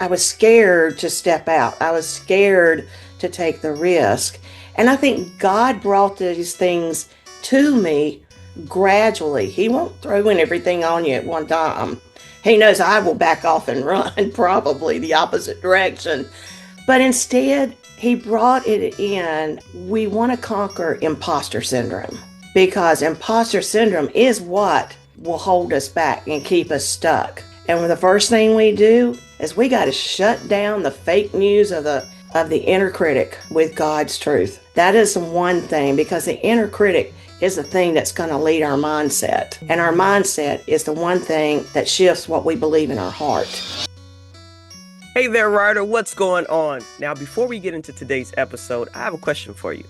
I was scared to step out. I was scared to take the risk. And I think God brought these things to me gradually. He won't throw in everything on you at one time. He knows I will back off and run, probably the opposite direction. But instead, he brought it in. We want to conquer imposter syndrome because imposter syndrome is what will hold us back and keep us stuck. And the first thing we do is we got to shut down the fake news of the inner critic with God's truth. That is the one thing, because the inner critic is the thing that's going to lead our mindset. And our mindset is the one thing that shifts what we believe in our heart. Hey there, writer, what's going on? Now, before we get into today's episode, I have a question for you.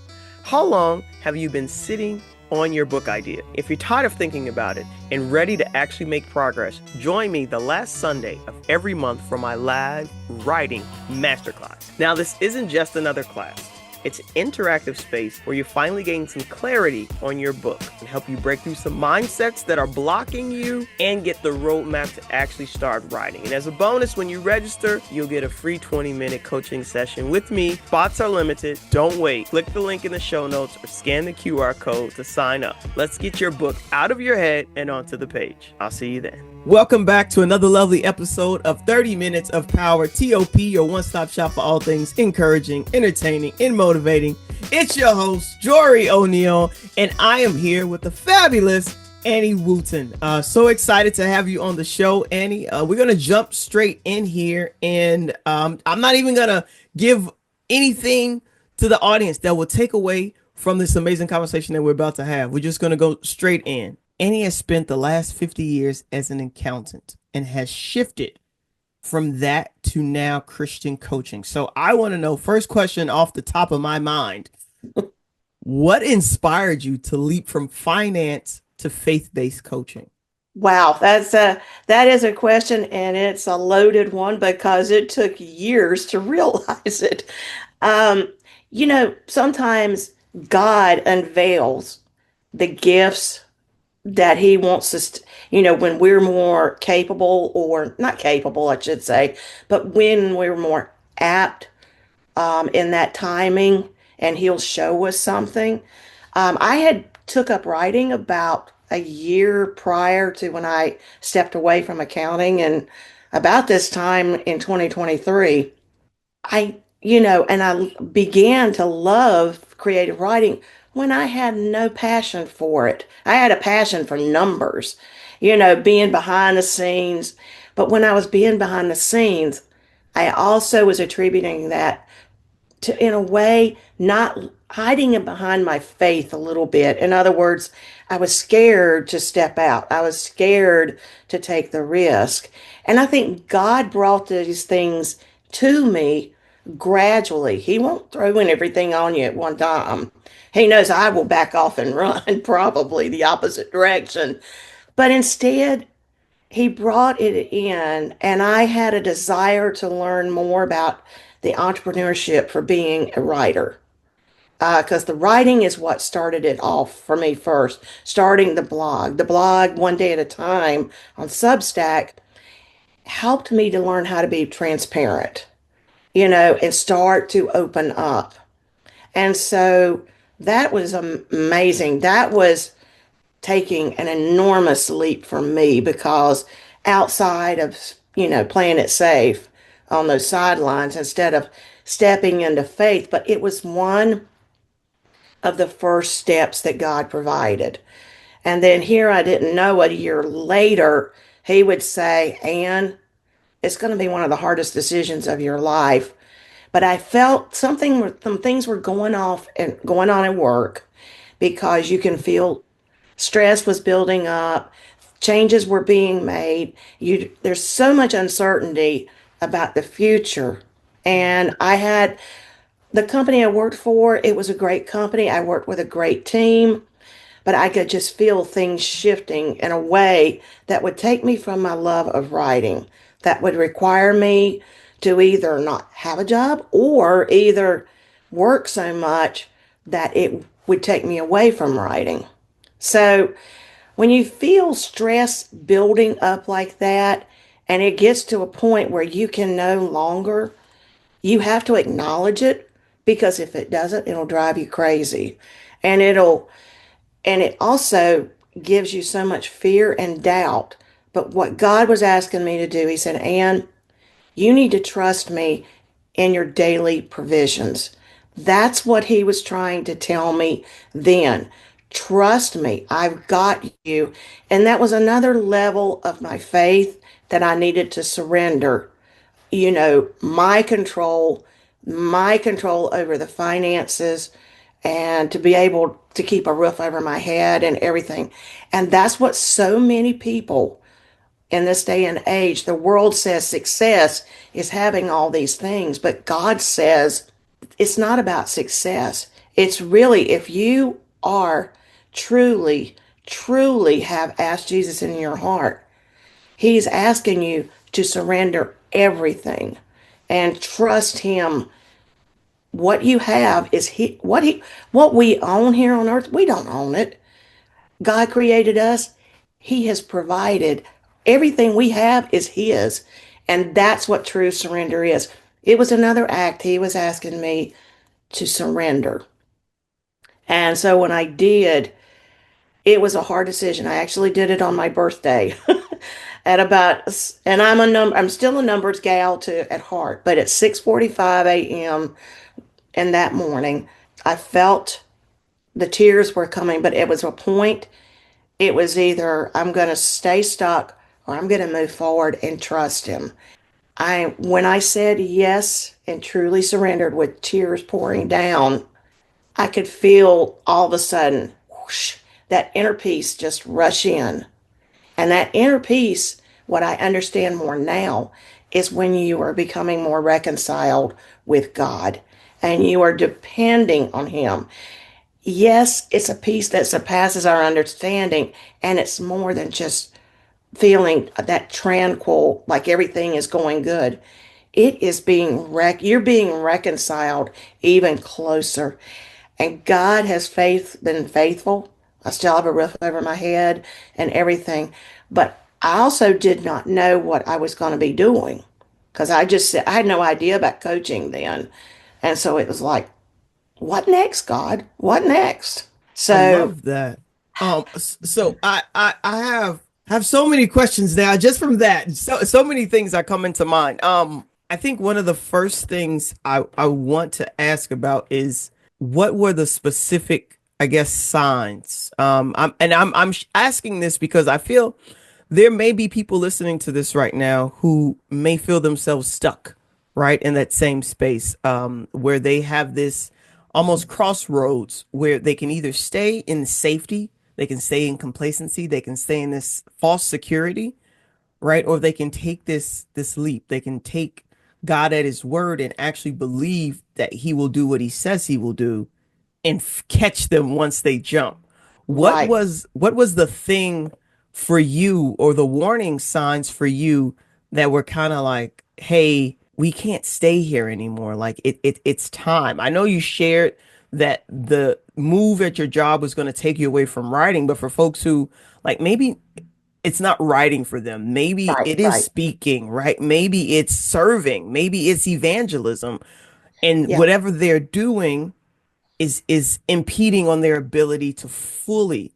How long have you been sitting on your book idea? If you're tired of thinking about it and ready to actually make progress, join me the last Sunday of every month for my live writing masterclass. Now, this isn't just another class. It's an interactive space where you finally gain some clarity on your book and help you break through some mindsets that are blocking you and get the roadmap to actually start writing. And as a bonus, when you register, you'll get a free 20-minute coaching session with me. Spots are limited. Don't wait. Click the link in the show notes or scan the QR code to sign up. Let's get your book out of your head and onto the page. I'll see you then. Welcome back to another lovely episode of 30 Minutes of Power, TOP, your one-stop shop for all things encouraging, entertaining, and motivating. It's your host, Jori O'Neale, and I am here with the fabulous Anne Wooten. So excited to have you on the show, Annie. We're going to jump straight in here, and I'm not even going to give anything to the audience that will take away from this amazing conversation that we're about to have. We're just going to go straight in. Annie has spent the last 50 years as an accountant and has shifted from that to now Christian coaching. So I want to know, first question off the top of my mind, what inspired you to leap from finance to faith-based coaching? Wow, that is a question, and it's a loaded one because it took years to realize it. Sometimes God unveils the gifts that he wants us to, when we're more capable, or not capable, I should say, but when we're more apt in that timing, and he'll show us something. I had took up writing about a year prior to when I stepped away from accounting, and about this time in 2023, I began to love creative writing when I had no passion for it. I had a passion for numbers, being behind the scenes. But when I was being behind the scenes, I also was attributing that to, in a way, not hiding it behind my faith a little bit. In other words, I was scared to step out. I was scared to take the risk. And I think God brought these things to me gradually. He won't throw in everything on you at one time. He knows I will back off and run, probably the opposite direction. But instead, he brought it in, and I had a desire to learn more about the entrepreneurship for being a writer. Because the writing is what started it off for me first, starting the blog. The blog, one day at a time on Substack, helped me to learn how to be transparent, and start to open up. And so that was amazing. That was taking an enormous leap for me, because outside of, playing it safe on those sidelines instead of stepping into faith, but it was one of the first steps that God provided. And then here I didn't know, a year later, he would say, Anne, it's going to be one of the hardest decisions of your life. But I felt some things were going on at work, because you can feel stress was building up, changes were being made. There's so much uncertainty about the future. And I had the company I worked for, it was a great company. I worked with a great team, but I could just feel things shifting in a way that would take me from my love of writing, that would require me to either not have a job or either work so much that it would take me away from writing. So when you feel stress building up like that, And it gets to a point where you can no longer, you have to acknowledge it because if it doesn't, it'll drive you crazy. And it also gives you so much fear and doubt. But what God was asking me to do, He said, Anne, you need to trust me in your daily provisions. That's what He was trying to tell me then. Trust me, I've got you. And that was another level of my faith that I needed to surrender. My control over the finances and to be able to keep a roof over my head and everything. And that's what so many people in this day and age, the world says success is having all these things, but God says it's not about success. It's really if you are truly, truly have asked Jesus in your heart, He's asking you to surrender everything and trust Him. What you have is what we own here on earth. We don't own it. God created us. He has provided. Everything we have is His. And that's what true surrender is. It was another act. He was asking me to surrender. And so when I did, it was a hard decision. I actually did it on my birthday at about, and I'm still a numbers gal at heart, but at 6:45 a.m. in that morning, I felt the tears were coming, but it was a point. It was either I'm going to stay stuck or I'm going to move forward and trust Him. When I said yes and truly surrendered with tears pouring down, I could feel all of a sudden whoosh, that inner peace just rush in. And that inner peace, what I understand more now, is when you are becoming more reconciled with God and you are depending on Him. Yes, it's a peace that surpasses our understanding, and it's more than just feeling that tranquil, like everything is going good. It is you're being reconciled even closer. And God has been faithful. I still have a roof over my head and everything. But I also did not know what I was going to be doing because I had no idea about coaching then. And so it was like, what next, God? What next? I So, love that. So I have so many questions now just from that. So many things are coming to mind. I think one of the first things I want to ask about is what were the specific, I guess, signs. I'm asking this because I feel there may be people listening to this right now who may feel themselves stuck, right, in that same space, where they have this almost crossroads where they can either stay in safety, they can stay in complacency, they can stay in this false security, right, or they can take this leap. They can take God at His word and actually believe that He will do what He says He will do and catch them once they jump. right. What was the thing for you or the warning signs for you that were kind of like, hey, we can't stay here anymore. Like it's time. I know you shared that the move at your job was going to take you away from writing, but for folks who like maybe it's not writing for them, maybe Right, it is right. speaking, right? Maybe it's serving, maybe it's evangelism, and Yeah, whatever they're doing is impeding on their ability to fully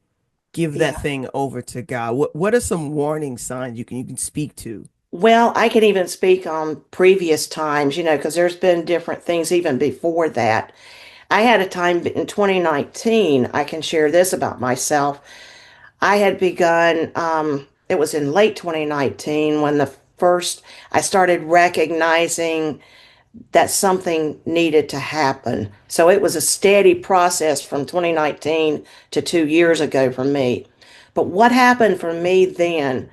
give that yeah. thing over to God. What are some warning signs you can speak to? Well, I can even speak on previous times, because there's been different things even before that. I had a time in 2019, I can share this about myself. I had begun, it was in late 2019 when I started recognizing that something needed to happen. So it was a steady process from 2019 to 2 years ago for me. But what happened for me then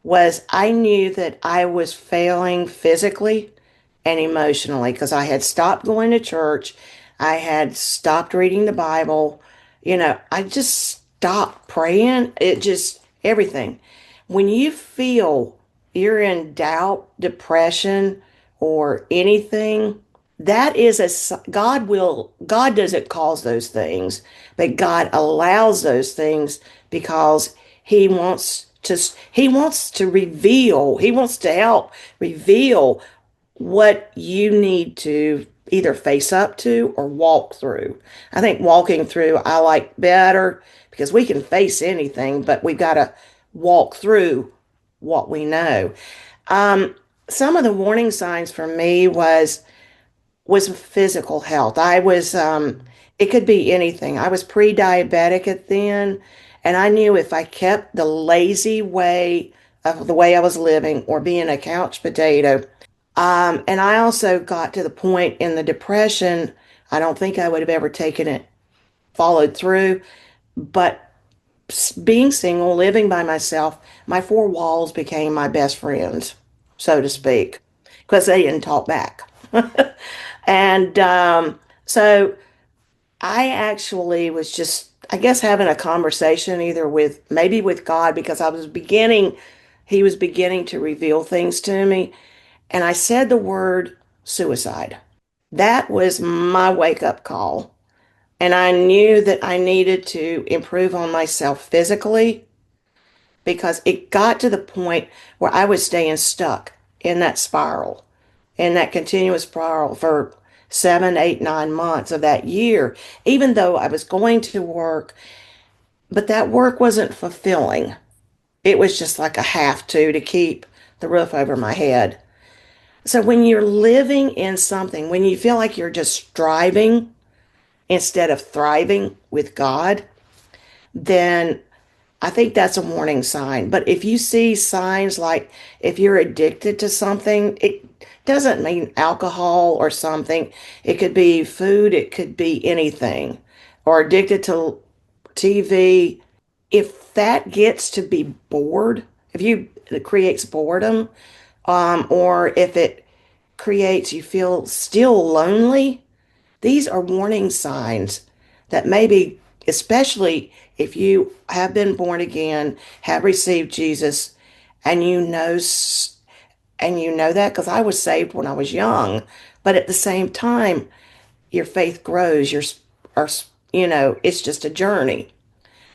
was I knew that I was failing physically and emotionally because I had stopped going to church. I had stopped reading the Bible. I just stopped praying. It just, everything. When you feel you're in doubt, depression, or anything, that is God doesn't cause those things, but God allows those things because He wants he wants to reveal, he wants to help reveal what you need to either face up to or walk through. I think walking through I like better because we can face anything, but we got to walk through what we know. Um, some of the warning signs for me was physical health. It could be anything. I was pre-diabetic at then, and I knew if I kept the lazy way of the way I was living or being a couch potato, and I also got to the point in the depression, I don't think I would have ever taken it, followed through, but being single, living by myself, my four walls became my best friends, so to speak, because they didn't talk back. And so I actually was just, I guess, having a conversation either with maybe with God because he was beginning to reveal things to me. And I said the word suicide. That was my wake up call. And I knew that I needed to improve on myself physically because it got to the point where I was staying stuck in that spiral, in that continuous spiral for 7, 8, 9 months of that year, even though I was going to work, but that work wasn't fulfilling. It was just like a have to keep the roof over my head. So when you're living in something, when you feel like you're just striving instead of thriving with God, then I think that's a warning sign. But if you see signs like if you're addicted to something, it doesn't mean alcohol or something. It could be food, it could be anything, or addicted to TV. If that gets to be bored, if you it creates boredom, or if it creates you feel still lonely, these are warning signs that maybe, especially if you have been born again, have received Jesus, and you know that because I was saved when I was young, but at the same time, your faith grows. Or, it's just a journey,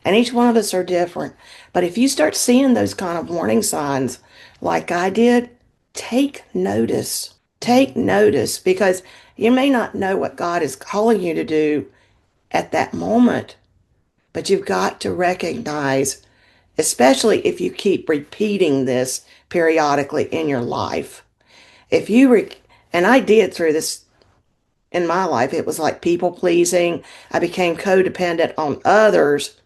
and each one of us are different. But if you start seeing those kind of warning signs, like I did, take notice. Take notice because you may not know what God is calling you to do at that moment, but you've got to recognize, especially if you keep repeating this periodically in your life. If you, and I did through this in my life, it was like people pleasing. I became codependent on others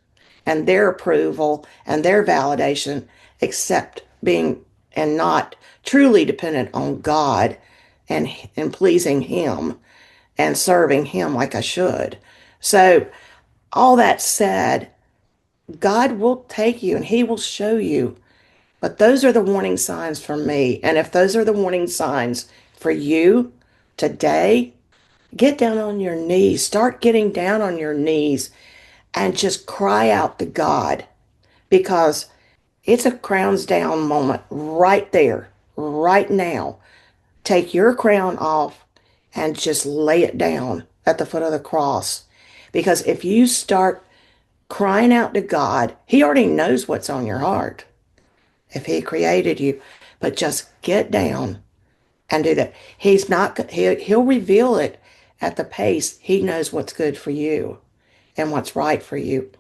and their approval and their validation, except being and not truly dependent on God and pleasing Him and serving Him like I should. So, all that said, God will take you and He will show you. But those are the warning signs for me. And if those are the warning signs for you today, get down on your knees. Start getting down on your knees and just cry out to God because it's a crowns down moment right there, right now. Take your crown off and just lay it down at the foot of the cross. Because if you start crying out to God, He already knows what's on your heart if He created you. But just get down and do that. He's not, he'll reveal it at the pace He knows what's good for you and what's right for you.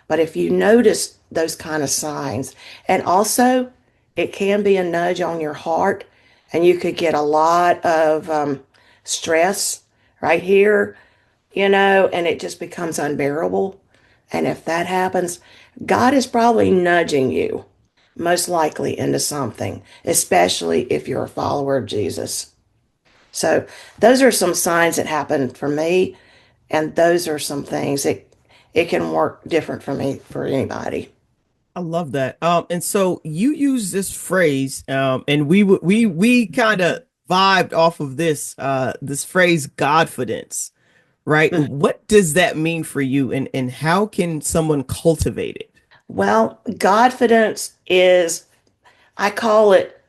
But if you notice those kind of signs, and also it can be a nudge on your heart, and you could get a lot of stress right here, and it just becomes unbearable. And if that happens, God is probably nudging you, most likely, into something, especially if you're a follower of Jesus. So those are some signs that happened for me, and those are some things that it can work different for me for anybody. I love that. And so you use this phrase, and we kind of vibed off of this phrase, Godfidence, right? What does that mean for you, and how can someone cultivate it? Well, Godfidence is, I call it,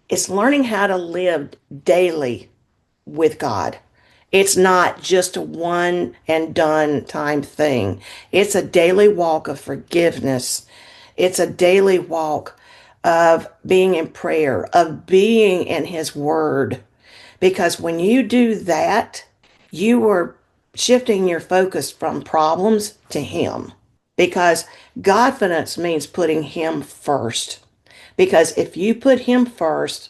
it's learning how to live daily with God. It's not just a one and done time thing. It's a daily walk of forgiveness. It's a daily walk of being in prayer, of being in His Word. Because when you do that, you are shifting your focus from problems to Him. Because confidence means putting Him first. Because if you put Him first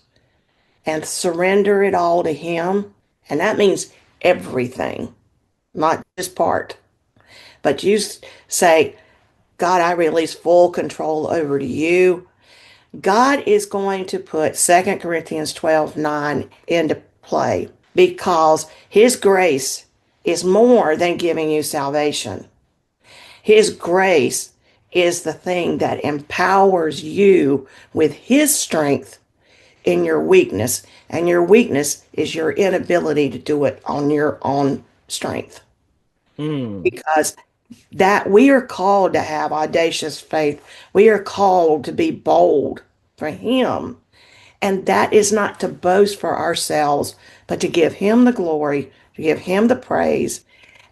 and surrender it all to Him, and that means everything, not just part, but you say, God, I release full control over to you. God is going to put 2 Corinthians 12:9 into play because His grace is more than giving you salvation. His grace is the thing that empowers you with His strength in your weakness, and your weakness is your inability to do it on your own strength. Mm. Because that we are called to have audacious faith. We are called to be bold for Him. And that is not to boast for ourselves, but to give Him the glory, to give Him the praise,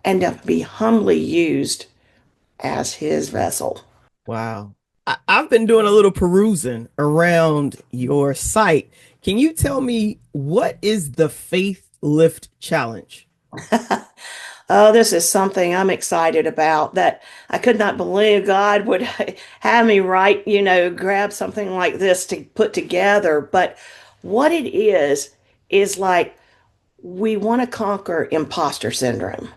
and to be humbly used as His vessel. Wow. I've been doing a little perusing around your site. Can you tell me what is the Faith Lift Challenge? Oh, this is something I'm excited about that I could not believe God would have me write, grab something like this to put together. But what it is like we want to conquer imposter syndrome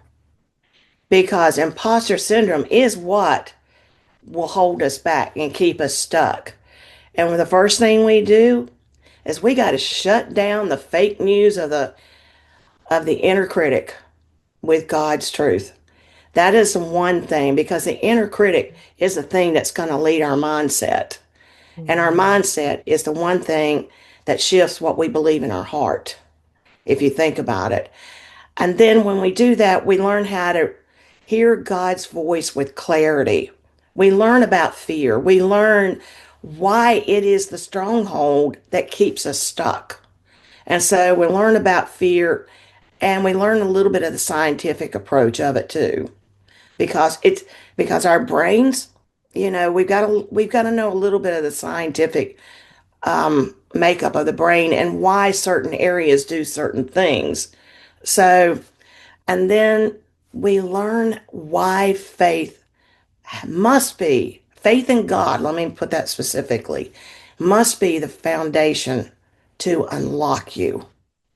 because imposter syndrome is what will hold us back and keep us stuck. And the first thing we do is we got to shut down the fake news of the inner critic with God's truth. That is the one thing because the inner critic is the thing that's going to lead our mindset. And our mindset is the one thing that shifts what we believe in our heart, if you think about it. And then when we do that, we learn how to hear God's voice with clarity. We learn about fear. We learn why it is the stronghold that keeps us stuck. And so we learn about fear and we learn a little bit of the scientific approach of it too. Because our brains, we've got to know a little bit of the scientific makeup of the brain and why certain areas do certain things. So, and then we learn why faith in God, let me put that specifically, must be the foundation to unlock you.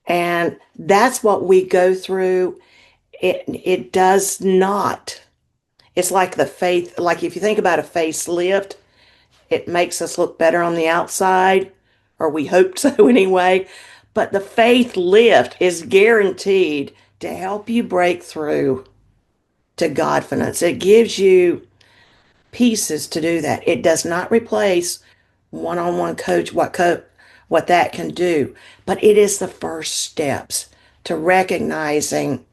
And that's what we go through. It does not. It's like the faith, like if you think about a facelift, it makes us look better on the outside, or we hope so anyway. But the faith lift is guaranteed to help you break through to Godfidence. It gives you pieces to do that. It does not replace one-on-one coach what that can do, but it is the first steps to recognizing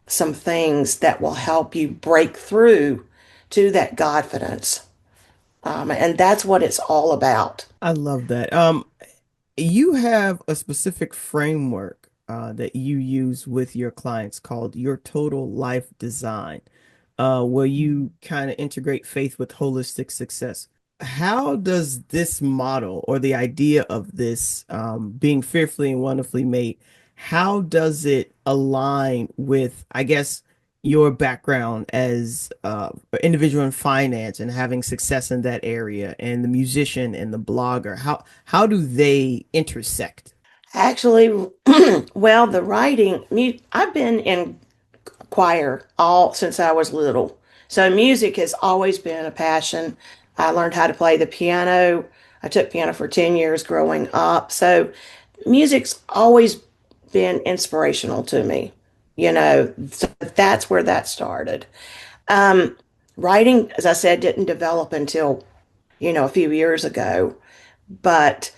some things that will help you break through to that Godfidence. And that's what it's all about. I love that. You have a specific framework that you use with your clients called your total life design, where you kind of integrate faith with holistic success. How does this model or the idea of this being fearfully and wonderfully made, how does it align with, I guess, your background as an individual in finance and having success in that area, and the musician and the blogger? How do they intersect? Actually, well, the writing, I've been in choir all since I was little. So music has always been a passion. I learned how to play the piano. I took piano for 10 years growing up. So music's always been inspirational to me. So that's where that started. Um, Writing, as I said, didn't develop until, a few years ago. But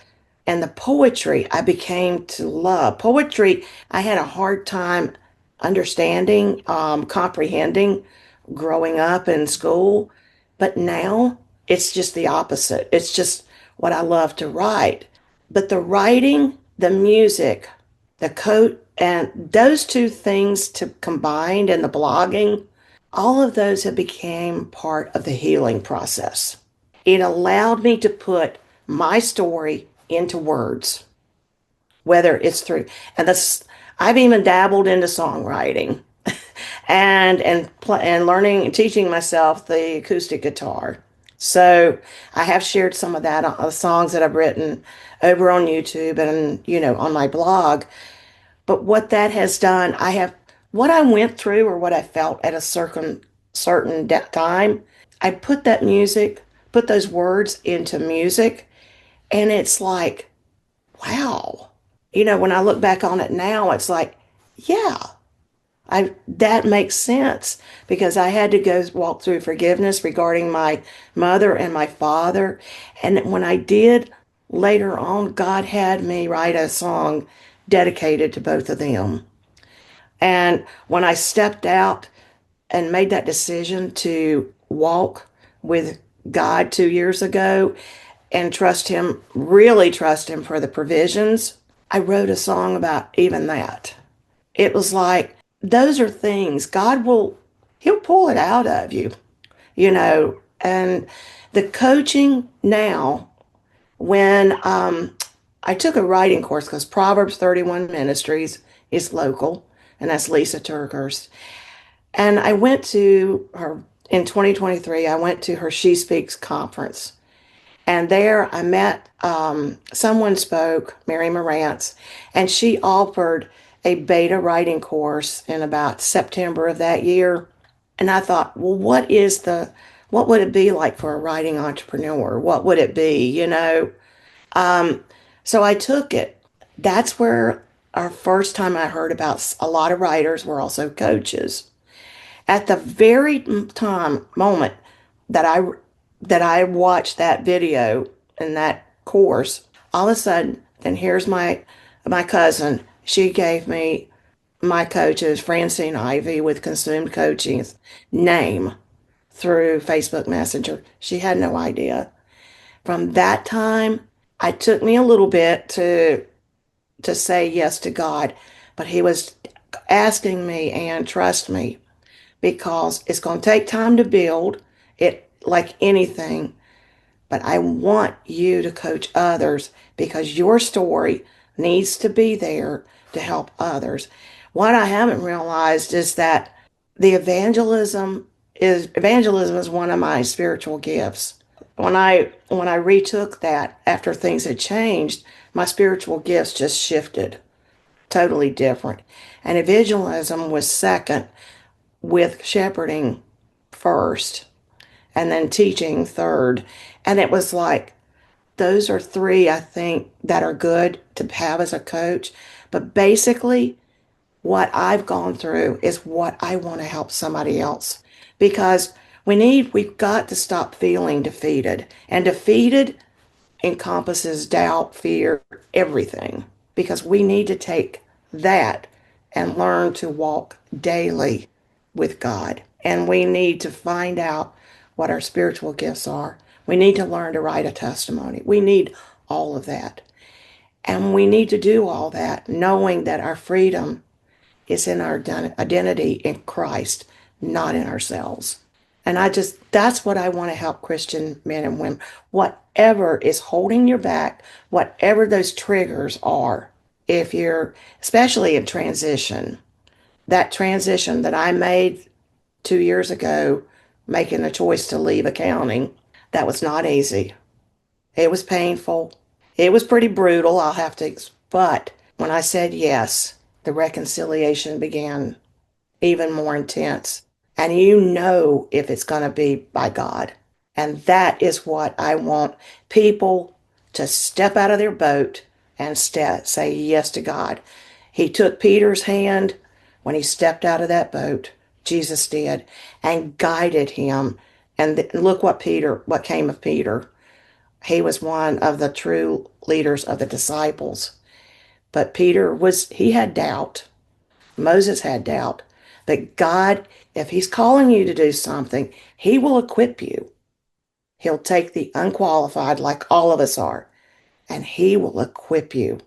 and the poetry I became to love. Poetry, I had a hard time understanding, comprehending growing up in school, but now it's just the opposite. It's just what I love to write. But the writing, the music, the code, and those two things to combined and the blogging, all of those have become part of the healing process. It allowed me to put my story into words, whether it's through, and that's, I've even dabbled into songwriting and learning and teaching myself the acoustic guitar. So I have shared some of that songs that I've written over on YouTube and on my blog. But what that has done, I have what I went through or what I felt at a certain time. I put that music, put those words into music, and it's like, wow. When I look back on it now, it's like, yeah, I that makes sense because I had to go walk through forgiveness regarding my mother and my father. And when I did later on, God had me write a song dedicated to both of them. And when I stepped out and made that decision to walk with God 2 years ago and trust Him, really trust Him for the provisions, I wrote a song about even that. It was like, those are things He'll pull it out of you, and the coaching now, when I took a writing course because Proverbs 31 Ministries is local, and that's Lisa Turkhurst. And I went to her in 2023, I went to her She Speaks conference. And there I met someone spoke, Mary Morantz, and she offered a beta writing course in about September of that year. And I thought, well, what would it be like for a writing entrepreneur? What would it be, Um, so I took it. That's where our first time I heard about a lot of writers were also coaches. At the very moment that I watched that video and that course, all of a sudden, then here's my cousin. She gave me my coach's Francine Ivy with Consumed Coaching's name through Facebook Messenger. She had no idea. From that time, it took me a little bit to say yes to God, but He was asking me, and trust me, because it's going to take time to build it like anything. But I want you to coach others because your story needs to be there to help others. What I haven't realized is that the evangelism is one of my spiritual gifts. When I retook that after things had changed, my spiritual gifts just shifted totally different. And evangelism was second, with shepherding first, and then teaching third. And it was like, those are three, I think, that are good to have as a coach. But basically, what I've gone through is what I want to help somebody else. Because we've got to stop feeling defeated. And defeated encompasses doubt, fear, everything. Because we need to take that and learn to walk daily with God. And we need to find out what our spiritual gifts are. We need to learn to write a testimony. We need all of that. And we need to do all that knowing that our freedom is in our identity in Christ, not in ourselves. And that's what I want to help Christian men and women. Whatever is holding you back, whatever those triggers are, if you're, especially in transition, that transition that I made 2 years ago, making the choice to leave accounting, that was not easy. It was painful. It was pretty brutal, I'll have to, but when I said yes, the reconciliation began even more intense. And if it's going to be by God. And that is what I want people to step out of their boat and say yes to God. He took Peter's hand when he stepped out of that boat, Jesus did, and guided him. And look what came of Peter. He was one of the true leaders of the disciples. But he had doubt. Moses had doubt. But God, if He's calling you to do something, He will equip you. He'll take the unqualified, like all of us are, and He will equip you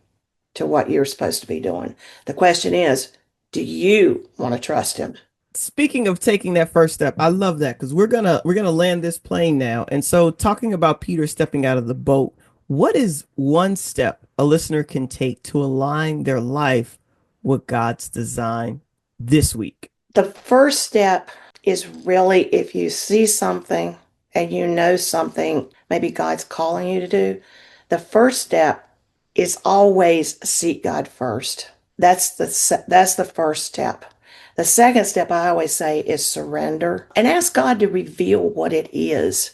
to what you're supposed to be doing. The question is, do you want to trust Him? Speaking of taking that first step, I love that because we're gonna land this plane now. And so, talking about Peter stepping out of the boat, what is one step a listener can take to align their life with God's design this week? The first step is really if you see something and you know something maybe God's calling you to do, the first step is always seek God first. That's the first step. The second step I always say is surrender and ask God to reveal what it is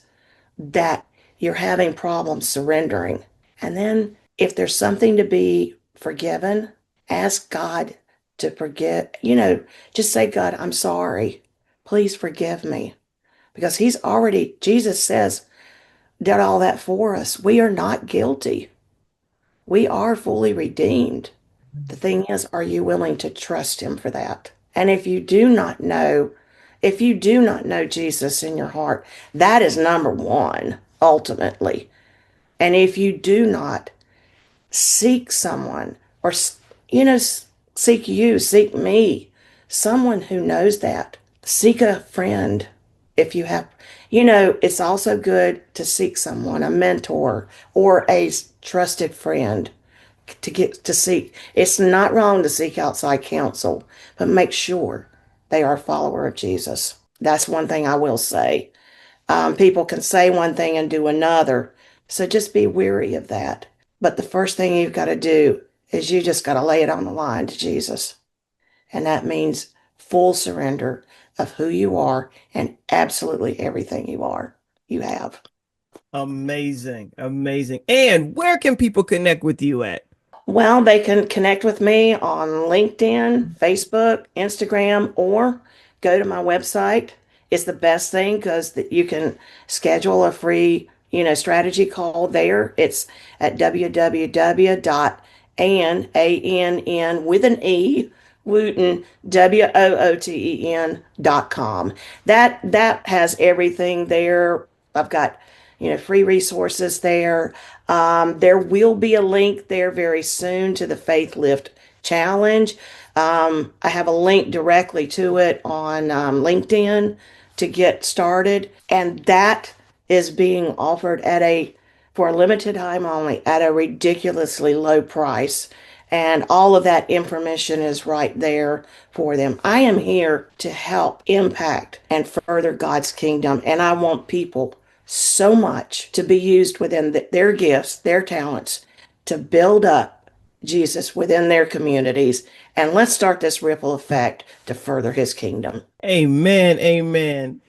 that you're having problems surrendering. And then if there's something to be forgiven, ask God to forgive. Just say, God, I'm sorry. Please forgive me. Because Jesus says, did all that for us. We are not guilty. We are fully redeemed. The thing is, are you willing to trust him for that? And if you do not know Jesus in your heart, that is number one, ultimately. And if you do not seek someone or, seek me, someone who knows that, seek a friend. If you have, it's also good to seek someone, a mentor or a trusted friend to get to seek. It's not wrong to seek outside counsel, but make sure they are a follower of Jesus. That's one thing I will say. People can say one thing and do another, so just be wary of that. But the first thing you've got to do is you just got to lay it on the line to Jesus. And that means full surrender of who you are and absolutely everything you have. Amazing, amazing. And where can people connect with you at? Well, they can connect with me on LinkedIn, Facebook, Instagram, or go to my website. It's the best thing because you can schedule a free, strategy call there. It's at www.ann, A-N-N with an E, Wooten, WOOTEN.com. That has everything there. I've got, free resources there. There will be a link there very soon to the Faith Lift Challenge. I have a link directly to it on LinkedIn to get started, and that is being offered for a limited time only at a ridiculously low price. And all of that information is right there for them. I am here to help impact and further God's kingdom, and I want people so much to be used within their gifts, their talents, to build up Jesus within their communities. And let's start this ripple effect to further his kingdom. Amen. Amen.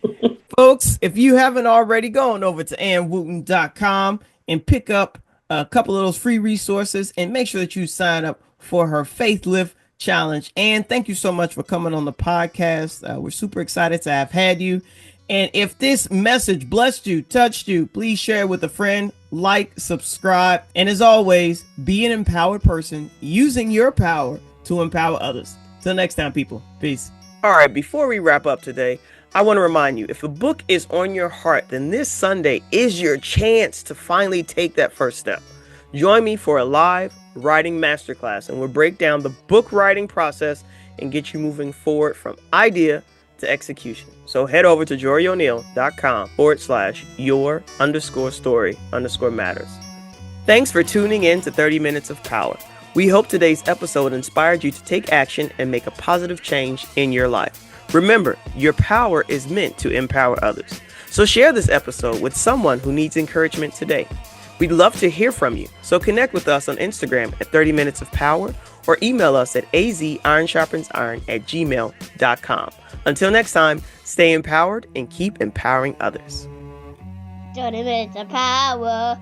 Folks, if you haven't already, go on over to AnneWooten.com and pick up a couple of those free resources and make sure that you sign up for her Faith Lift Challenge. And thank you so much for coming on the podcast. We're super excited to have had you. And if this message blessed you, touched you, please share it with a friend, like, subscribe, and as always, be an empowered person using your power to empower others. Till next time, people. Peace. All right, before we wrap up today, I want to remind you, if the book is on your heart, then this Sunday is your chance to finally take that first step. Join me for a live writing masterclass, and we'll break down the book writing process and get you moving forward from idea to execution. So head over to jorioneale.com/your_story_matters. Thanks for tuning in to 30 Minutes of Power. We hope today's episode inspired you to take action and make a positive change in your life. Remember, your power is meant to empower others. So share this episode with someone who needs encouragement today. We'd love to hear from you. So connect with us on Instagram at 30 Minutes of Power or email us at azironsharpensiron@gmail.com. Until next time, stay empowered and keep empowering others. 30 minutes of power.